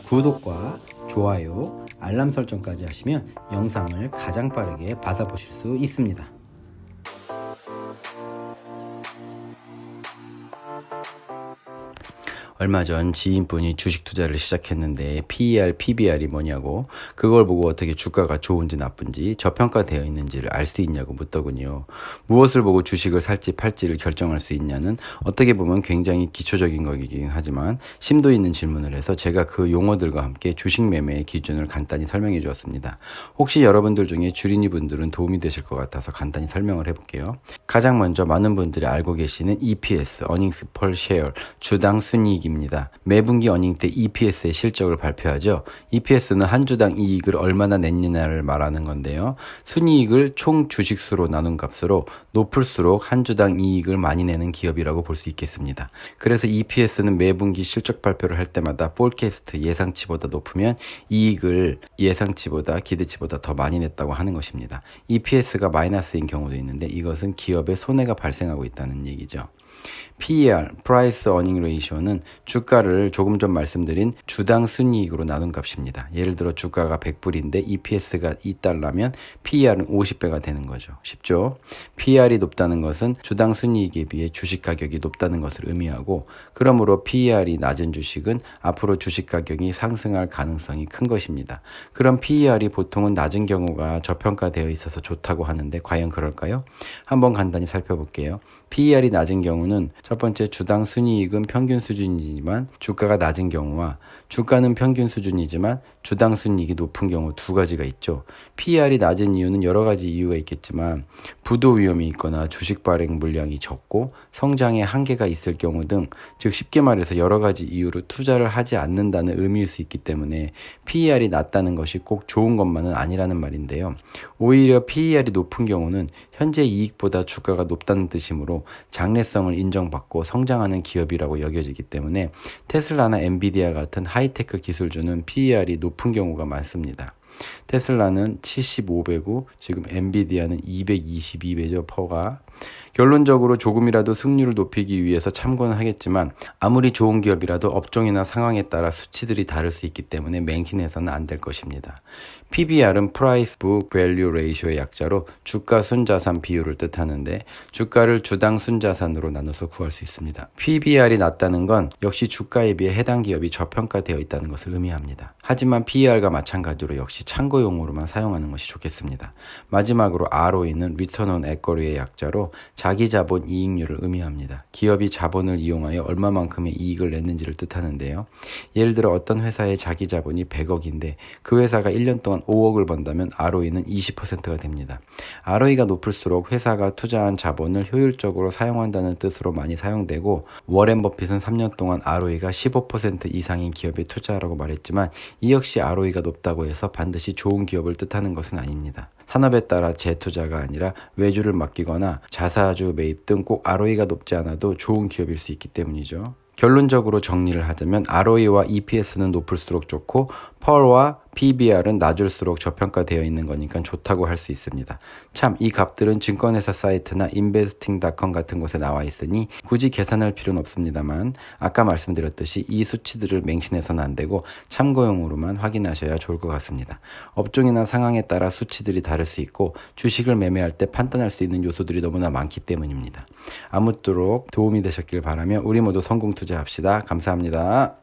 구독과 좋아요, 알람 설정까지 하시면 영상을 가장 빠르게 받아보실 수 있습니다. 얼마 전 지인분이 주식 투자를 시작했는데 PER, PBR이 뭐냐고, 그걸 보고 어떻게 주가가 좋은지 나쁜지 저평가되어 있는지를 알 수 있냐고 묻더군요. 무엇을 보고 주식을 살지 팔지를 결정할 수 있냐는 어떻게 보면 굉장히 기초적인 거긴 하지만 심도 있는 질문을 해서 제가 그 용어들과 함께 주식 매매의 기준을 간단히 설명해 주었습니다. 혹시 여러분들 중에 주린이 분들은 도움이 되실 것 같아서 간단히 설명을 해볼게요. 가장 먼저 많은 분들이 알고 계시는 EPS, Earnings Per Share, 주당 순이익 입니다. 매분기 어닝 때 EPS의 실적을 발표하죠. EPS는 한 주당 이익을 얼마나 냈느냐를 말하는 건데요. 순이익을 총 주식수로 나눈 값으로 높을수록 한 주당 이익을 많이 내는 기업이라고 볼 수 있겠습니다. 그래서 EPS는 매분기 실적 발표를 할 때마다 포캐스트 예상치보다 높으면 이익을 예상치보다 기대치보다 더 많이 냈다고 하는 것입니다. EPS가 마이너스인 경우도 있는데 이것은 기업의 손해가 발생하고 있다는 얘기죠. PER, Price Earning Ratio는 주가를 조금 전 말씀드린 주당 순이익으로 나눈 값입니다. 예를 들어 주가가 100불인데 EPS가 2달러면 PER은 50배가 되는 거죠. 쉽죠? PER이 높다는 것은 주당 순이익에 비해 주식 가격이 높다는 것을 의미하고, 그러므로 PER이 낮은 주식은 앞으로 주식 가격이 상승할 가능성이 큰 것입니다. 그럼 PER이 보통은 낮은 경우가 저평가되어 있어서 좋다고 하는데 과연 그럴까요? 한번 간단히 살펴볼게요. PER이 낮은 경우는 첫 번째, 주당 순이익은 평균 수준이지만 주가가 낮은 경우와 주가는 평균 수준이지만 주당 순이익이 높은 경우 두 가지가 있죠. PER이 낮은 이유는 여러 가지 이유가 있겠지만 부도 위험이 있거나 주식 발행 물량이 적고 성장에 한계가 있을 경우 등, 즉 쉽게 말해서 여러 가지 이유로 투자를 하지 않는다는 의미일 수 있기 때문에 PER이 낮다는 것이 꼭 좋은 것만은 아니라는 말인데요. 오히려 PER이 높은 경우는 현재 이익보다 주가가 높다는 뜻이므로 장래성을 인정받고 성장하는 기업이라고 여겨지기 때문에 테슬라나 엔비디아 같은 하이테크 기술주는 PER이 높은 경우가 많습니다. 테슬라는 75배고 지금 엔비디아는 222배죠, 퍼가. 결론적으로 조금이라도 승률을 높이기 위해서 참고는 하겠지만 아무리 좋은 기업이라도 업종이나 상황에 따라 수치들이 다를 수 있기 때문에 맹신해서는 안 될 것입니다. PBR은 Price Book Value Ratio의 약자로 주가 순자산 비율을 뜻하는데 주가를 주당 순자산으로 나눠서 구할 수 있습니다. PBR이 낮다는 건 역시 주가에 비해 해당 기업이 저평가되어 있다는 것을 의미합니다. 하지만 PER과 마찬가지로 역시 참고용으로만 사용하는 것이 좋겠습니다. 마지막으로 ROE는 Return on Equity의 약자로 자기 자본 이익률을 의미합니다. 기업이 자본을 이용하여 얼마만큼의 이익을 냈는지를 뜻하는데요. 예를 들어 어떤 회사의 자기 자본이 100억인데 그 회사가 1년 동안 5억을 번다면 ROE는 20%가 됩니다. ROE가 높을수록 회사가 투자한 자본을 효율적으로 사용한다는 뜻으로 많이 사용되고, 워렌 버핏은 3년 동안 ROE가 15% 이상인 기업에 투자하라고 말했지만 이 역시 ROE가 높다고 해서 반드시 좋은 기업을 뜻하는 것은 아닙니다. 산업에 따라 재투자가 아니라 외주를 맡기거나 자사주 매입 등 꼭 ROE가 높지 않아도 좋은 기업일 수 있기 때문이죠. 결론적으로 정리를 하자면 ROE와 EPS는 높을수록 좋고 펄과 PBR은 낮을수록 저평가되어 있는 거니까 좋다고 할 수 있습니다. 참, 이 값들은 증권회사 사이트나 investing.com 같은 곳에 나와 있으니 굳이 계산할 필요는 없습니다만 아까 말씀드렸듯이 이 수치들을 맹신해서는 안 되고 참고용으로만 확인하셔야 좋을 것 같습니다. 업종이나 상황에 따라 수치들이 다를 수 있고 주식을 매매할 때 판단할 수 있는 요소들이 너무나 많기 때문입니다. 아무쪼록 도움이 되셨길 바라며 우리 모두 성공 투자합시다. 감사합니다.